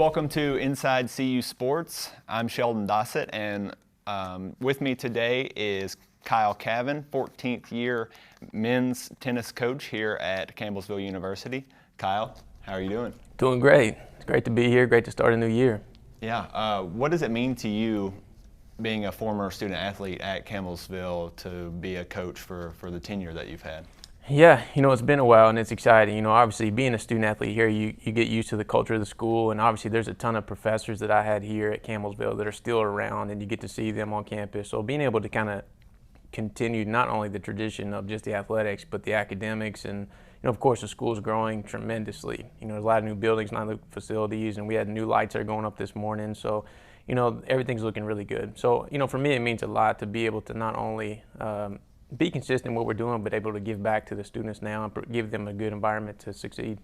Welcome to Inside CU Sports. I'm Sheldon Dossett, and with me today is Kyle Cavan, 14th year men's tennis coach here at Campbellsville University. Kyle, how are you doing? Doing great. It's great to be here. Great to start a new year. Yeah. What does it mean to you, being a former student athlete at Campbellsville, to be a coach for the tenure that you've had? Yeah, it's been a while and it's exciting. Obviously being a student athlete here, you get used to the culture of the school, and obviously there's a ton of professors that I had here at Campbellsville that are still around, and you get to see them on campus. So being able to kind of continue not only the tradition of just the athletics, but the academics, and of course the school's growing tremendously. There's a lot of new buildings, new facilities, and we had new lights that are going up this morning. So everything's looking really good. So for me it means a lot to be able to not only be consistent in what we're doing, but able to give back to the students now and give them a good environment to succeed.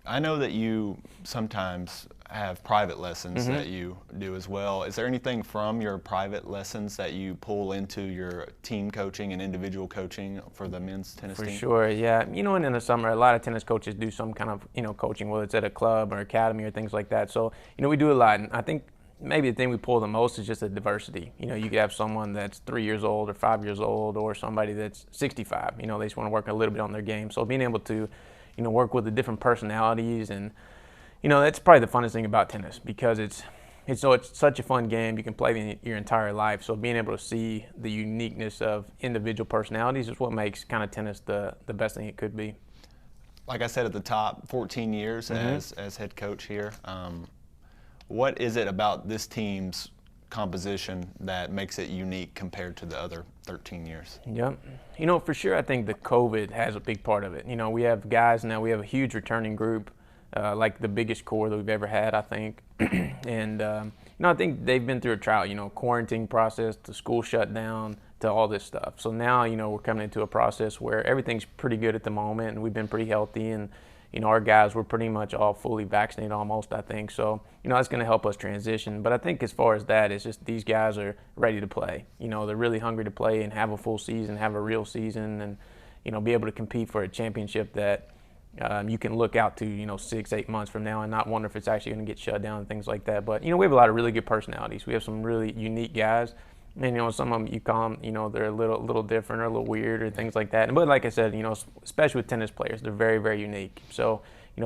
I know that you sometimes have private lessons that you do as well. Is there anything from your private lessons that you pull into your team coaching and individual coaching for the men's tennis team? For sure, yeah. And in the summer, a lot of tennis coaches do some kind of, coaching, whether it's at a club or academy or things like that. So, we do a lot. And I think maybe the thing we pull the most is just the diversity. You could have someone that's 3 years old or 5 years old, or somebody that's 65. They just want to work a little bit on their game. So being able to, work with the different personalities, and that's probably the funnest thing about tennis, because it's such a fun game. You can play your entire life. So being able to see the uniqueness of individual personalities is what makes kind of tennis the best thing it could be. Like I said at the top, 14 years as head coach here. What is it about this team's composition that makes it unique compared to the other 13 years? Yep. For sure, I think the COVID has a big part of it. We have guys now, we have a huge returning group, like the biggest core that we've ever had, I think. And, I think they've been through a trial, quarantine process, the school shut down, to all this stuff. So now, we're coming into a process where everything's pretty good at the moment, and we've been pretty healthy, and our guys were pretty much all fully vaccinated almost, I think. So, that's going to help us transition. But I think as far as that, it's just these guys are ready to play. They're really hungry to play and have a full season, have a real season, and, be able to compete for a championship that you can look out to, 6-8 months from now and not wonder if it's actually going to get shut down and things like that. But, we have a lot of really good personalities. We have some really unique guys. And, some of them you call them, they're a little different or a little weird or things like that. But like I said, especially with tennis players, they're very, very unique. So,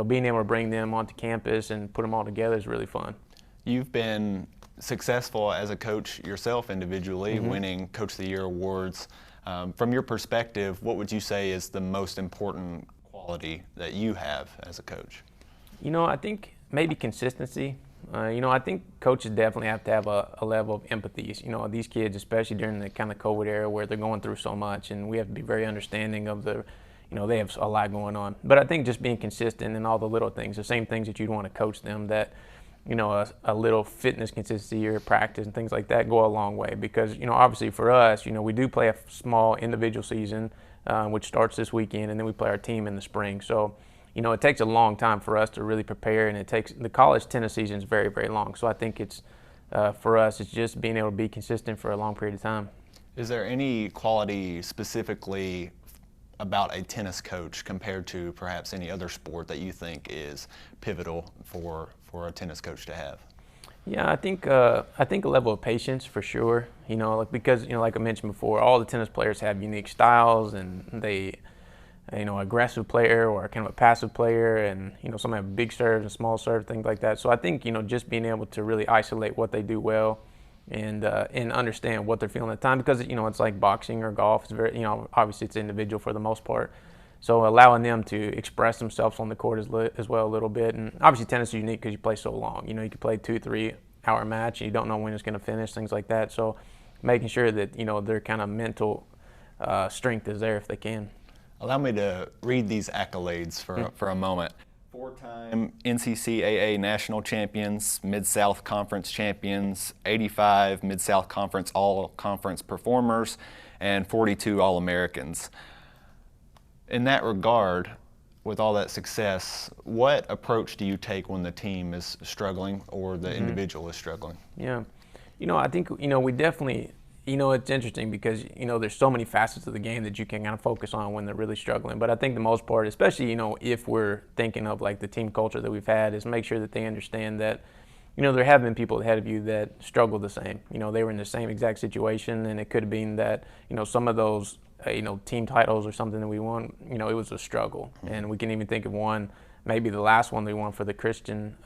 being able to bring them onto campus and put them all together is really fun. You've been successful as a coach yourself individually, winning Coach of the Year awards. From your perspective, what would you say is the most important quality that you have as a coach? I think maybe consistency. I think coaches definitely have to have a level of empathy. These kids, especially during the kind of COVID era where they're going through so much, and we have to be very understanding of they have a lot going on. But I think just being consistent in all the little things, the same things that you'd want to coach them, that, a little fitness consistency or practice and things like that go a long way. Because, obviously for us, we do play a small individual season, which starts this weekend, and then we play our team in the spring. So, it takes a long time for us to really prepare, and the college tennis season is very, very long. So I think it's, for us, it's just being able to be consistent for a long period of time. Is there any quality specifically about a tennis coach compared to perhaps any other sport that you think is pivotal for a tennis coach to have? Yeah, I think a level of patience for sure. Because like I mentioned before, all the tennis players have unique styles, and they, aggressive player or kind of a passive player, and some have big serves and small serves, things like that. So I think just being able to really isolate what they do well, and understand what they're feeling at the time, because it's like boxing or golf. It's very obviously it's individual for the most part. So allowing them to express themselves on the court as well a little bit. And obviously tennis is unique because you play so long. You can play 2-3 hour match and you don't know when it's going to finish, things like that. So making sure that their kind of mental strength is there if they can. Allow me to read these accolades for a moment. 4-time NCCAA national champions, Mid-South Conference champions, 85 Mid-South Conference all-conference performers, and 42 All-Americans. In that regard, with all that success, what approach do you take when the team is struggling or the individual is struggling? Yeah, I think we definitely It's interesting because, there's so many facets of the game that you can kind of focus on when they're really struggling. But I think the most part, especially, if we're thinking of like the team culture that we've had, is make sure that they understand that, there have been people ahead of you that struggled the same. They were in the same exact situation, and it could have been that, some of those, team titles or something that we won, it was a struggle. And we can even think of one, maybe the last one we won for the Christian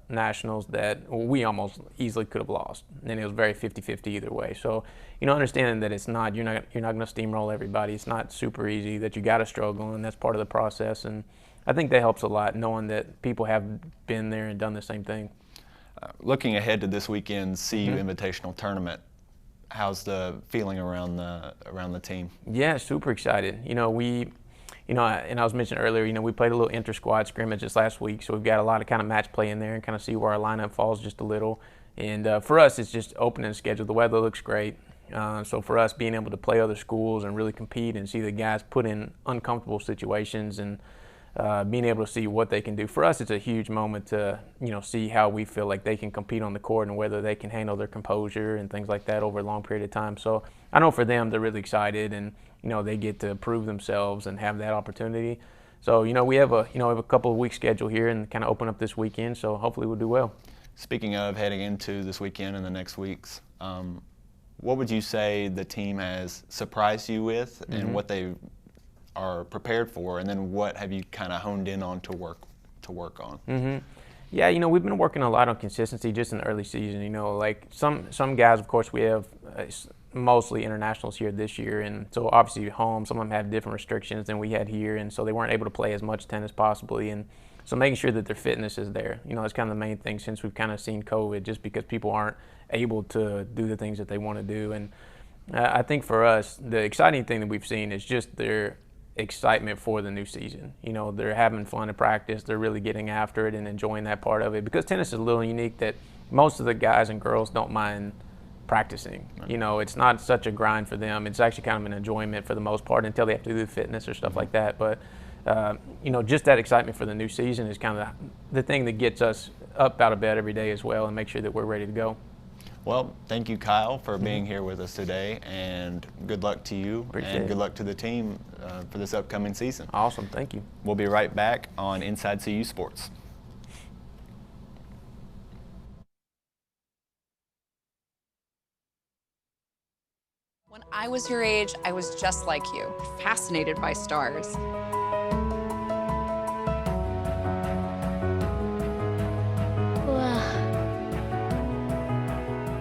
Nationals that we almost easily could have lost. And it was very 50-50 either way. So, understanding that you're not going to steamroll everybody. It's not super easy, that you got to struggle, and that's part of the process. And I think that helps a lot, knowing that people have been there and done the same thing. Looking ahead to this weekend's CU Invitational Tournament, how's the feeling around the team? Yeah, super excited. And I was mentioning earlier, we played a little inter-squad scrimmage this last week, so we've got a lot of kind of match play in there and kind of see where our lineup falls just a little. And for us, it's just opening the schedule. The weather looks great. So for us, being able to play other schools and really compete and see the guys put in uncomfortable situations and being able to see what they can do. For us, it's a huge moment to, see how we feel like they can compete on the court and whether they can handle their composure and things like that over a long period of time. So I know for them, they're really excited, and, they get to prove themselves and have that opportunity. So, we have a couple of weeks schedule here and kind of open up this weekend, so hopefully we'll do well. Speaking of heading into this weekend and the next weeks, what would you say the team has surprised you with, and what they are prepared for, and then what have you kind of honed in on to work on? Yeah, we've been working a lot on consistency just in the early season. Like some guys, of course, we have mostly internationals here this year, and so obviously home, some of them have different restrictions than we had here, and so they weren't able to play as much tennis possibly, and so making sure that their fitness is there. That's kind of the main thing since we've kind of seen COVID, just because people aren't able to do the things that they want to do. And I think for us, the exciting thing that we've seen is just their excitement for the new season. They're having fun in practice. They're really getting after it and enjoying that part of it, because tennis is a little unique that most of the guys and girls don't mind practicing. It's not such a grind for them. It's actually kind of an enjoyment for the most part until they have to do fitness or stuff like that. But just that excitement for the new season is kind of the thing that gets us up out of bed every day as well, and make sure that we're ready to go. Well, thank you, Kyle, for being here with us today, and good luck to you. Appreciate and it. Good luck to the team for this upcoming season. Awesome, thank you. We'll be right back on Inside CU Sports. When I was your age, I was just like you, fascinated by stars.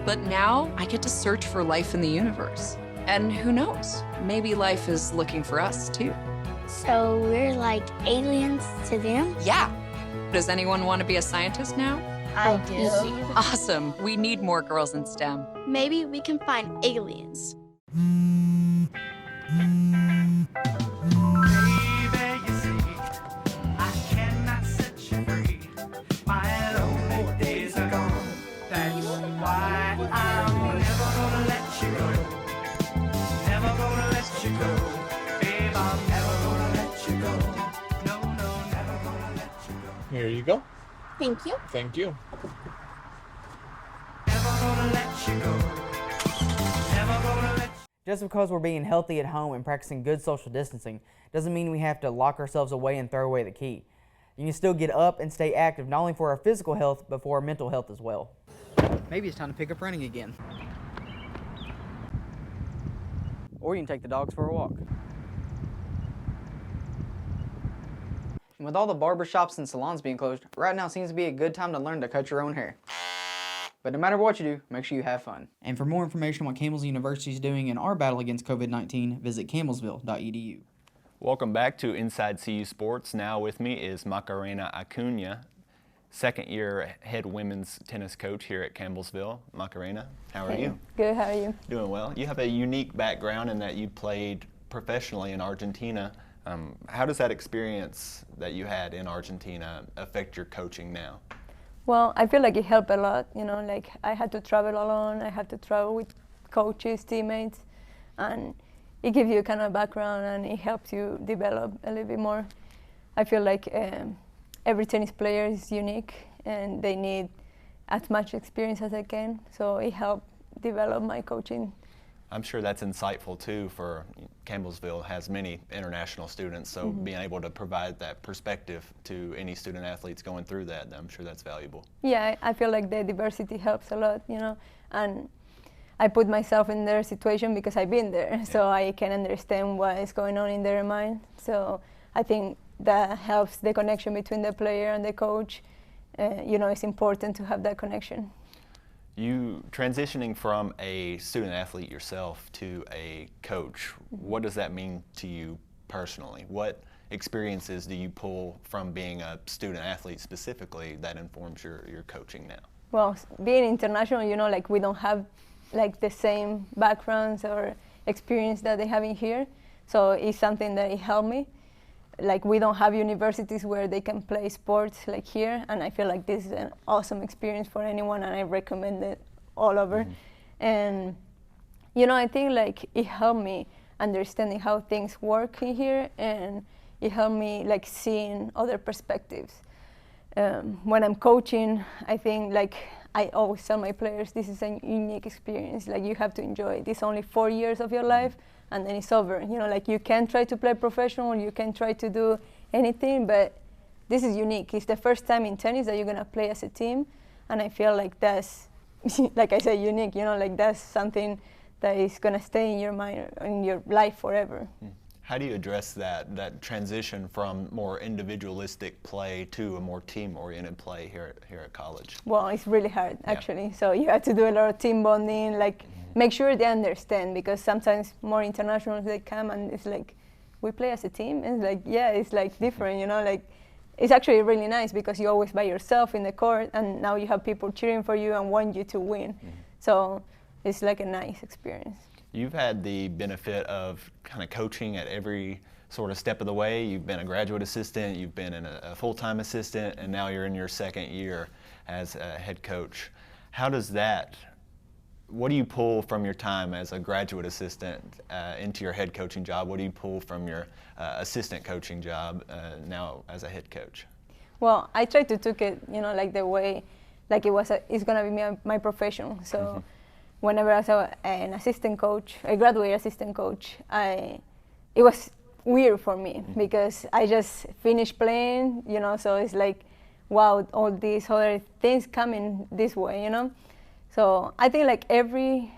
But now I get to search for life in the universe. And who knows, maybe life is looking for us too. So we're like aliens to them? Yeah. Does anyone want to be a scientist now? I do. Awesome. We need more girls in STEM. Maybe we can find aliens. Here you go. Thank you. Thank you. Just because we're being healthy at home and practicing good social distancing doesn't mean we have to lock ourselves away and throw away the key. You can still get up and stay active, not only for our physical health, but for our mental health as well. Maybe it's time to pick up running again. Or you can take the dogs for a walk. And with all the barbershops and salons being closed, right now seems to be a good time to learn to cut your own hair. But no matter what you do, make sure you have fun. And for more information on what Campbell's University is doing in our battle against COVID-19, visit campbellsville.edu. Welcome back to Inside CU Sports. Now with me is Macarena Acuna, second-year head women's tennis coach here at Campbellsville. Macarena, how are you? Good, how are you? Doing well. You have a unique background in that you played professionally in Argentina. How does that experience that you had in Argentina affect your coaching now? Well, I feel like it helped a lot, like I had to travel alone, I had to travel with coaches, teammates, and it gives you kind of background and it helps you develop a little bit more. I feel like every tennis player is unique and they need as much experience as they can, so it helped develop my coaching I'm sure that's insightful too for Campbellsville has many international students, so being able to provide that perspective to any student athletes going through that, I'm sure that's valuable. Yeah, I feel like the diversity helps a lot, you know, and I put myself in their situation because I've been there, so I can understand what is going on in their mind. So I think that helps the connection between the player and the coach. You know, it's important to have that connection. You transitioning from a student athlete yourself to a coach, what does that mean to you personally? What experiences do you pull from being a student athlete specifically that informs your coaching now? Well, being international, you know, like we don't have like the same backgrounds or experience that they have in here. So it's something that it helped me. Like we don't have universities where they can play sports like here, and I feel like this is an awesome experience for anyone, and I recommend it all over. And you know, I think like it helped me understanding how things work in here, and it helped me like seeing other perspectives. When I'm coaching, I think like I always tell my players, this is a unique experience. Like you have to enjoy it. It's only 4 years of your life, and then it's over. You know, like you can try to play professional, you can try to do anything, but this is unique. It's the first time in tennis that you're gonna play as a team, and I feel like that's, like I said, unique. You know, like that's something that is gonna stay in your mind, in your life forever. How do you address that transition from more individualistic play to a more team-oriented play here at college? Well, it's really hard actually. So you have to do a lot of team bonding, like make sure they understand, because sometimes more internationals they come and it's like, we play as a team, and it's like, yeah, it's like different, you know, like it's actually really nice because you're always by yourself in the court, and now you have people cheering for you and want you to win. So it's like a nice experience. You've had the benefit of kind of coaching at every sort of step of the way. You've been a graduate assistant, you've been a full-time assistant, and now you're in your second year as a head coach. How does that, what do you pull from your time as a graduate assistant into your head coaching job? What do you pull from your assistant coaching job now as a head coach? Well, I try to take it, you know, like the way, like it's gonna be my profession. So whenever I was an assistant coach, a graduate assistant coach, it was weird for me because I just finished playing, you know, so it's like, wow, all these other things coming this way, you know? So I think like every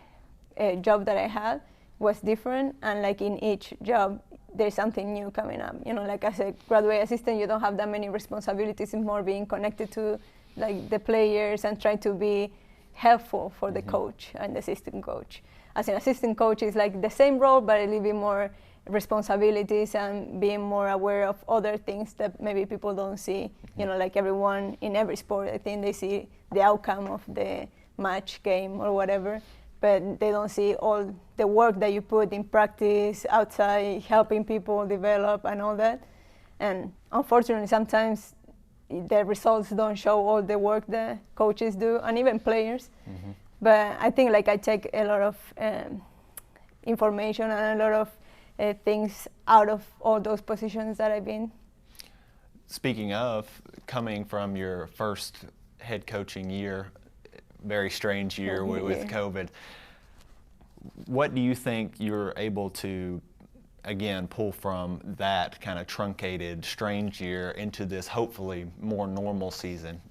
job that I had was different, and like in each job, there's something new coming up. You know, like as a graduate assistant, you don't have that many responsibilities. It's more being connected to like the players and trying to be helpful for the coach and the assistant coach. As an assistant coach, it's like the same role, but a little bit more responsibilities and being more aware of other things that maybe people don't see. You know, like everyone in every sport, I think they see the outcome of the match, game, or whatever, but they don't see all the work that you put in practice, outside, helping people develop and all that. And unfortunately, sometimes the results don't show all the work that coaches do, and even players. But I think like I take a lot of information and a lot of things out of all those positions that I've been. Speaking of coming from your first head coaching year, very strange year with COVID, what do you think you're able to, again, pull from that kind of truncated, strange year into this hopefully more normal season?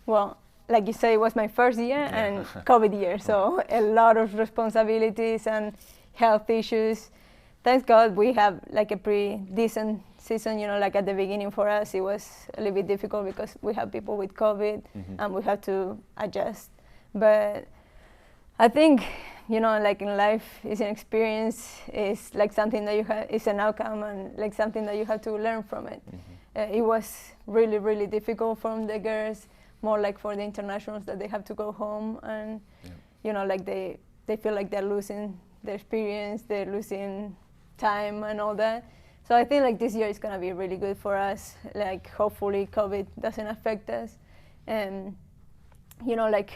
Well, like you say, it was my first year and COVID year, so a lot of responsibilities and health issues. Thank God we have like a pretty decent season, you know, like at the beginning for us it was a little bit difficult because we have people with COVID and we have to adjust. But I think, you know, like in life, it's an experience, it's like something that you have, it's an outcome and like something that you have to learn from it. It was really, really difficult from the girls, more like for the internationals that they have to go home and, you know, like they feel like they're losing their experience, they're losing time and all that. So I think like this year is gonna be really good for us. Like hopefully COVID doesn't affect us. And, you know, like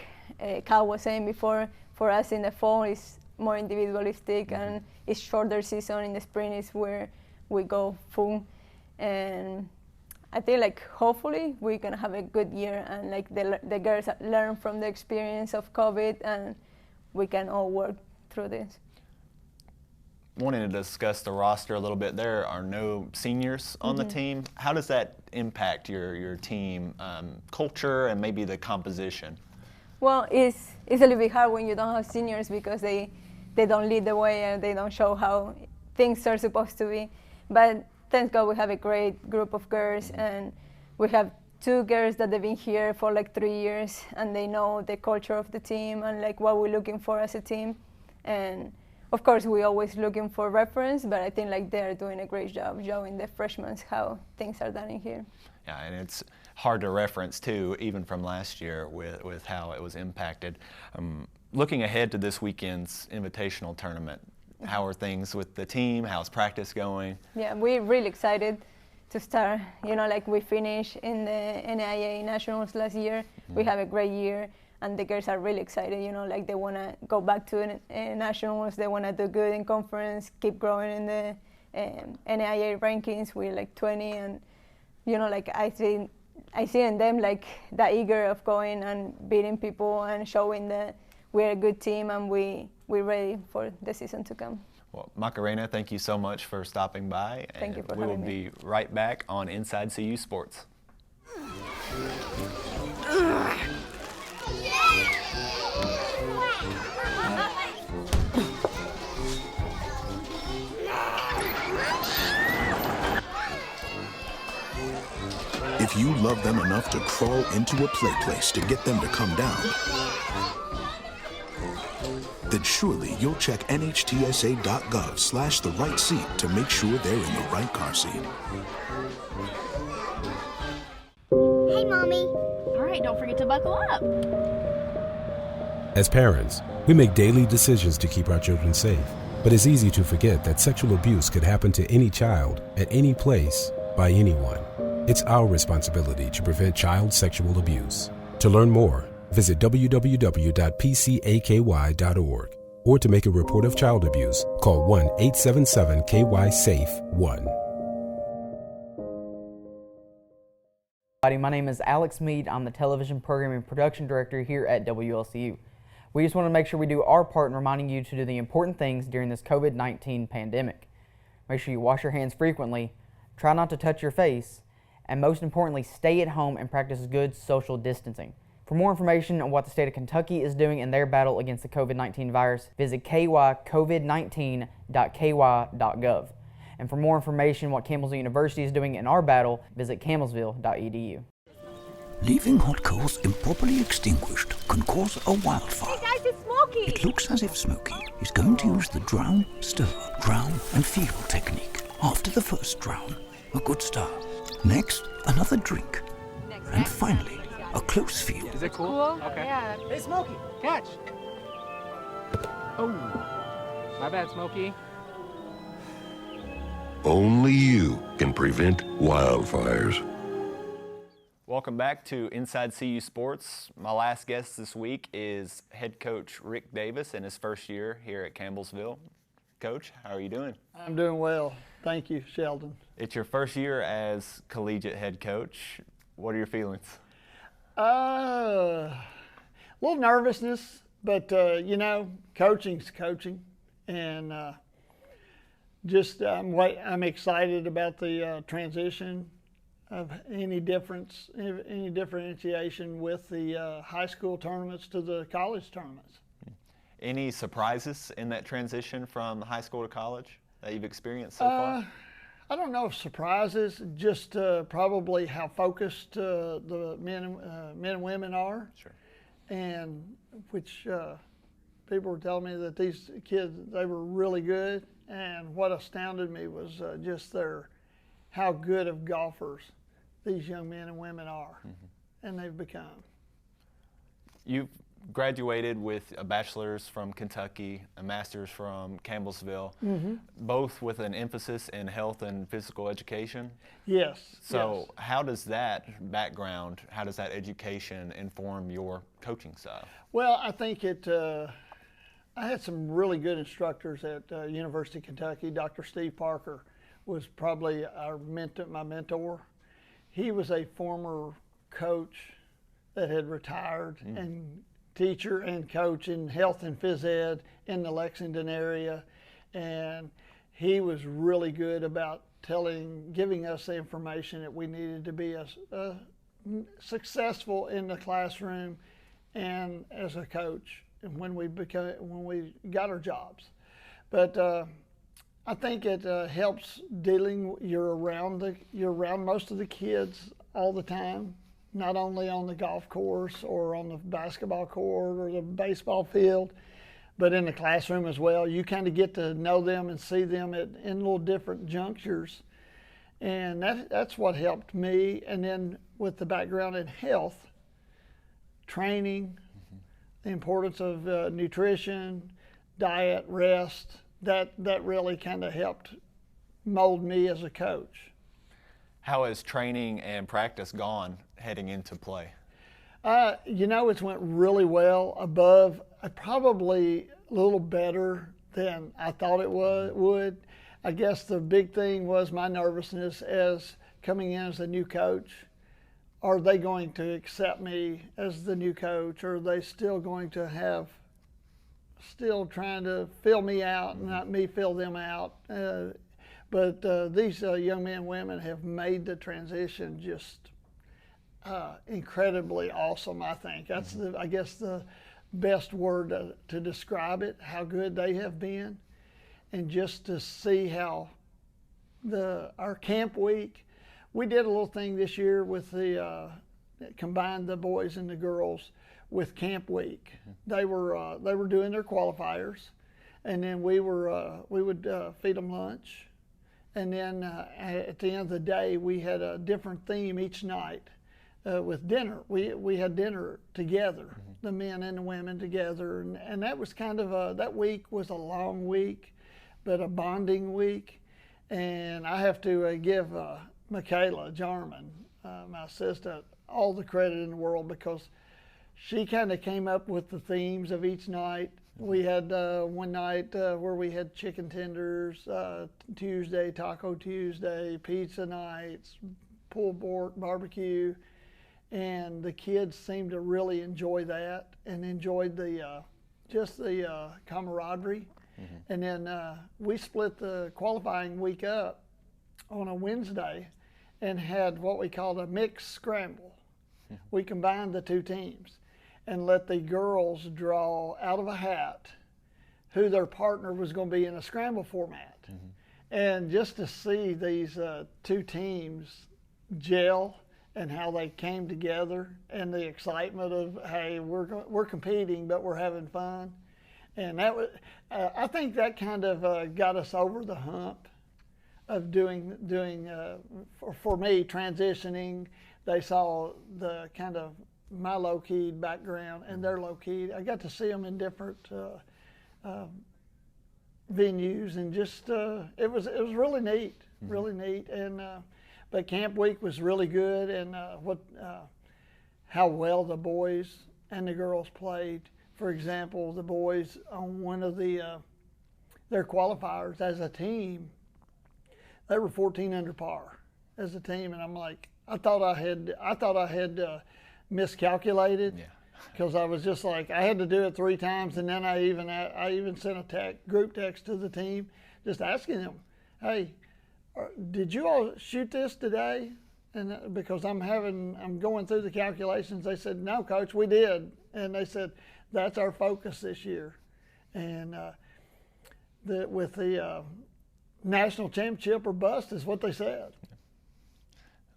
Cal was saying before, for us in the fall it's more individualistic and it's shorter season. In the spring is where we go full. And I think like hopefully we're gonna have a good year and like the girls learn from the experience of COVID and we can all work through this. wanting to discuss the roster a little bit. There are no seniors on the team. How does that impact your team culture and maybe the composition? Well, it's a little bit hard when you don't have seniors because they don't lead the way and they don't show how things are supposed to be. But thank God we have a great group of girls, and we have 2 girls that have been here for like 3 years, and they know the culture of the team and like what we're looking for as a team. And of course, we're always looking for reference, but I think like they're doing a great job showing the freshmen how things are done in here. Yeah, and it's hard to reference too, even from last year with how it was impacted. Looking ahead to this weekend's invitational tournament, how are things with the team? How's practice going? Yeah, we're really excited to start. You know, like we finished in the NAIA Nationals last year. We have a great year, and the girls are really excited. You know, like they want to go back to Nationals. They want to do good in conference, keep growing in the NAIA rankings. We're like 20, and you know, like I see in them like that eager of going and beating people and showing that we're a good team and we're ready for the season to come. Well, Macarena, thank you so much for stopping by. Thank you for we will having me. be right back on Inside CU Sports. If you love them enough to crawl into a play place to get them to come down, then surely you'll check nhtsa.gov/the right seat to make sure they're in the right car seat. Hey, Mommy. All right, don't forget to buckle up. As parents, we make daily decisions to keep our children safe. But it's easy to forget that sexual abuse could happen to any child, at any place, by anyone. It's our responsibility to prevent child sexual abuse. To learn more, visit www.pcaky.org. Or to make a report of child abuse, call 1-877-KY-SAFE-1. My name is Alex Mead. I'm the Television Programming Production Director here at WLCU. We just want to make sure we do our part in reminding you to do the important things during this COVID-19 pandemic. Make sure you wash your hands frequently, try not to touch your face, and most importantly, stay at home and practice good social distancing. For more information on what the state of Kentucky is doing in their battle against the COVID-19 virus, visit kycovid19.ky.gov. And for more information on what Campbellsville University is doing in our battle, visit campbellsville.edu. Leaving hot coals improperly extinguished can cause a wildfire. Hey guys, it's Smokey! It looks as if Smokey is going to use the drown, stir, drown and feel technique. After the first drown, a good start. Next, another drink. And finally, a close feel. Is it cool? Okay. Yeah. Hey, Smokey, catch! Oh, my bad, Smokey. Only you can prevent wildfires. Welcome back to Inside CU Sports. My last guest this week is head coach Rick Davis in his first year here at Campbellsville. Coach, how are you doing? I'm doing well. Thank you, Sheldon. It's your first year as collegiate head coach. What are your feelings? A little nervousness, but you know, coaching's coaching, and I'm excited about the transition of any differentiation with the high school tournaments to the college tournaments. Any surprises in that transition from high school to college that you've experienced so far? I don't know if surprises, just probably how focused the men and women are. Sure. And which people were telling me that these kids, they were really good. And what astounded me was just how good of golfers these young men and women are, and they've become. You've graduated with a bachelor's from Kentucky, a master's from Campbellsville, both with an emphasis in health and physical education. Yes. So how does that background, how does that education inform your coaching style? Well, I think I had some really good instructors at University of Kentucky. Dr. Steve Parker was probably my mentor. He was a former coach that had retired and teacher and coach in health and phys ed in the Lexington area, and he was really good about giving us the information that we needed to be successful in the classroom and as a coach, and when we got our jobs. But I think it helps dealing. You're around most of the kids all the time, not only on the golf course or on the basketball court or the baseball field, but in the classroom as well. You kind of get to know them and see them in little different junctures, and that's what helped me. And then with the background in health, training, the importance of nutrition, diet, rest, that really kind of helped mold me as a coach. How has training and practice gone heading into play? You know, it's went really well. Probably a little better than I thought it would. I guess the big thing was my nervousness as coming in as a new coach. Are they going to accept me as the new coach? Or are they still going to still trying to fill me out and not me fill them out? But these young men and women have made the transition just incredibly awesome, I think. That's, I guess, the best word to describe it, how good they have been. And just to see how our camp week, we did a little thing this year with combined the boys and the girls with camp week. They were doing their qualifiers, and then we would feed them lunch. And then at the end of the day, we had a different theme each night with dinner. We had dinner together, the men and the women together. And that was kind of that week was a long week, but a bonding week. And I have to give Michaela Jarman, my assistant, all the credit in the world, because she kind of came up with the themes of each night. We had one night where we had chicken tenders, Tuesday, Taco Tuesday, pizza nights, pulled pork barbecue, and the kids seemed to really enjoy that and enjoyed just the camaraderie. And then we split the qualifying week up on a Wednesday and had what we called a mixed scramble. We combined the two teams and let the girls draw out of a hat who their partner was going to be in a scramble format. And just to see these two teams gel and how they came together and the excitement of, hey, we're competing, but we're having fun. And that was, I think that kind of got us over the hump of doing for me, transitioning. They saw the kind of my low-keyed background and their low-keyed. I got to see them in different venues, and just it was really neat, really neat. And but camp week was really good, and how well the boys and the girls played. For example, the boys on one of their qualifiers as a team, they were 14 under par as a team, and I'm like, I thought I had miscalculated, because I was just like, I had to do it 3 times, and then I even sent a group text to the team, just asking them, hey, did you all shoot this today? And because I'm going through the calculations, they said, no, coach, we did, and they said, that's our focus this year. And with the national championship or bust is what they said.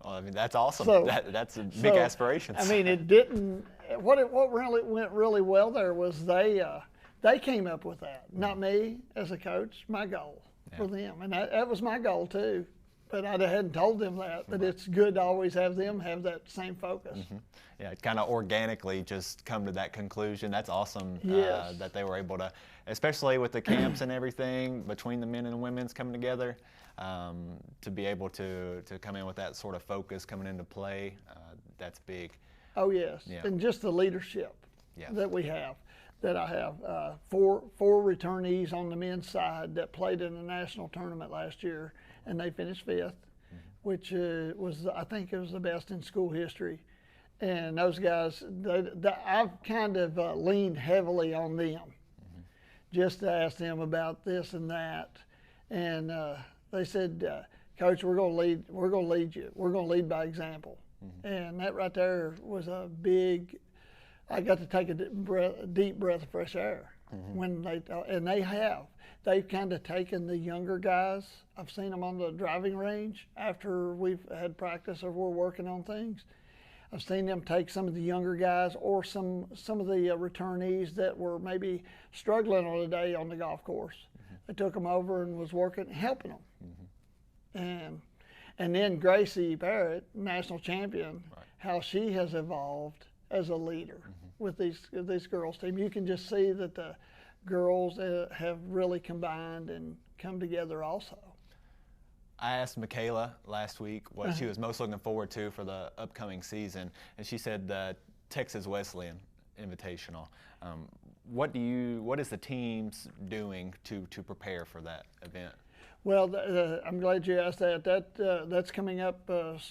Well, I mean, that's awesome. So, that's a big aspirations. I mean, it didn't. What really went really well there was they came up with that, not me as a coach. My goal for them, and that was my goal too. But I hadn't told them that. But it's good to always have them have that same focus. Yeah, it kind of organically just come to that conclusion. That's awesome. Yes. That they were able to, especially with the camps and everything between the men and the women's coming together, to be able to come in with that sort of focus coming into play. That's big. Oh yes, and just the leadership that we have. That I have 4 returnees on the men's side that played in the national tournament last year, and they finished 5th, which was, I think it was the best in school history. And those guys, I've kind of leaned heavily on them, just to ask them about this and that. and they said, "Coach, we're going to lead. We're going to lead you. We're going to lead by example." And that right there was a big. I got to take a deep breath of fresh air when they've kind of taken the younger guys. I've seen them on the driving range after we've had practice or we're working on things. I've seen them take some of the younger guys or some of the returnees that were maybe struggling on a day on the golf course. They took them over and was working, helping them. And then Gracie Barrett, national champion, how she has evolved as a leader with these girls team. You can just see that the girls have really combined and come together also. I asked Michaela last week what she was most looking forward to for the upcoming season, and she said the Texas Wesleyan Invitational. What is the teams doing to prepare for that event? Well, I'm glad you asked that. That's coming up,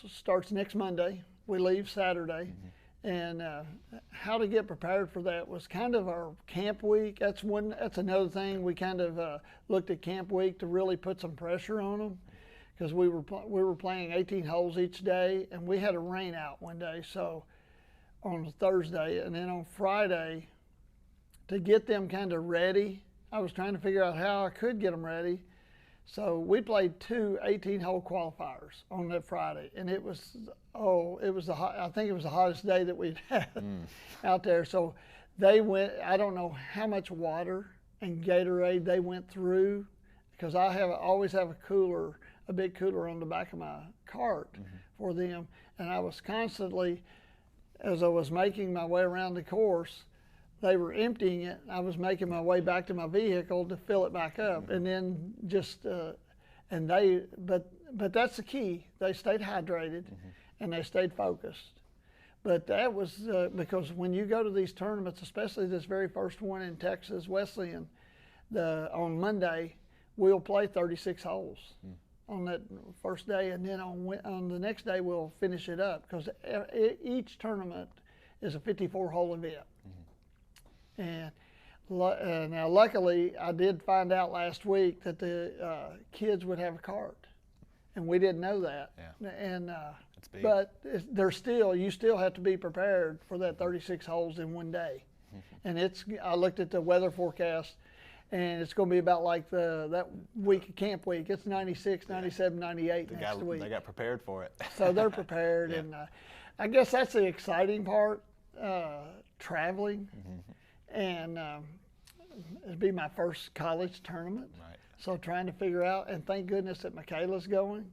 starts next Monday. We leave Saturday. And how to get prepared for that was kind of our camp week. That's another thing. We kind of looked at camp week to really put some pressure on them, because we were playing 18 holes each day, and we had a rain out one day, so on Thursday, and then on Friday, to get them kind of ready, I was trying to figure out how I could get them ready. So we played 2 18-hole qualifiers on that Friday, and I think it was the hottest day that we'd had out there. So they went, I don't know how much water and Gatorade they went through, because I always have a big cooler on the back of my cart for them, and I was constantly, as I was making my way around the course, they were emptying it. I was making my way back to my vehicle to fill it back up, and then just but that's the key. They stayed hydrated, and they stayed focused. But that was because when you go to these tournaments, especially this very first one in Texas Wesleyan, on Monday we'll play 36 holes on that first day, and then on the next day we'll finish it up, because each tournament is a 54-hole event. And now, luckily, I did find out last week that the kids would have a cart, and we didn't know that. Yeah. And That's big. but you still have to be prepared for that 36 holes in one day. And I looked at the weather forecast, and it's going to be about like that week of camp week. It's 96, 97, 98 next week. They got prepared for it. So they're prepared, and I guess that's the exciting part, traveling. And it'd be my first college tournament. Right. So trying to figure out, and thank goodness that Michaela's going,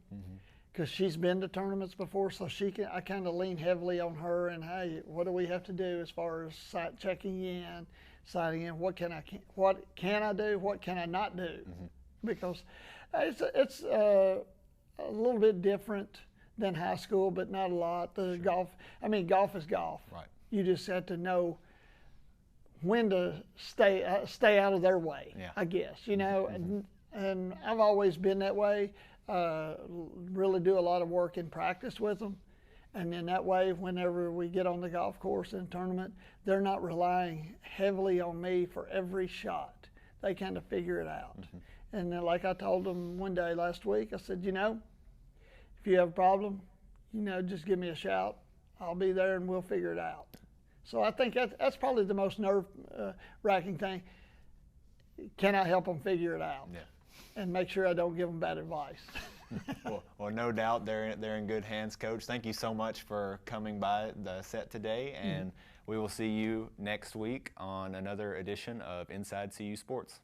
because she's been to tournaments before, so I kind of lean heavily on her, and hey, what do we have to do as far as checking in, signing in, what can I do, what can I not do? Because it's a little bit different than high school, but not a lot. Golf is golf. Right. You just have to know when to stay out of their way, I guess, and I've always been that way. Really do a lot of work in practice with them, and then that way, whenever we get on the golf course in a tournament, they're not relying heavily on me for every shot. They kind of figure it out. And then, like I told them one day last week, I said, if you have a problem, just give me a shout. I'll be there, and we'll figure it out. So I think that's probably the most nerve-wracking thing. Can I help them figure it out? Yeah. And make sure I don't give them bad advice. well, no doubt they're in good hands, Coach. Thank you so much for coming by the set today, and we will see you next week on another edition of Inside CU Sports.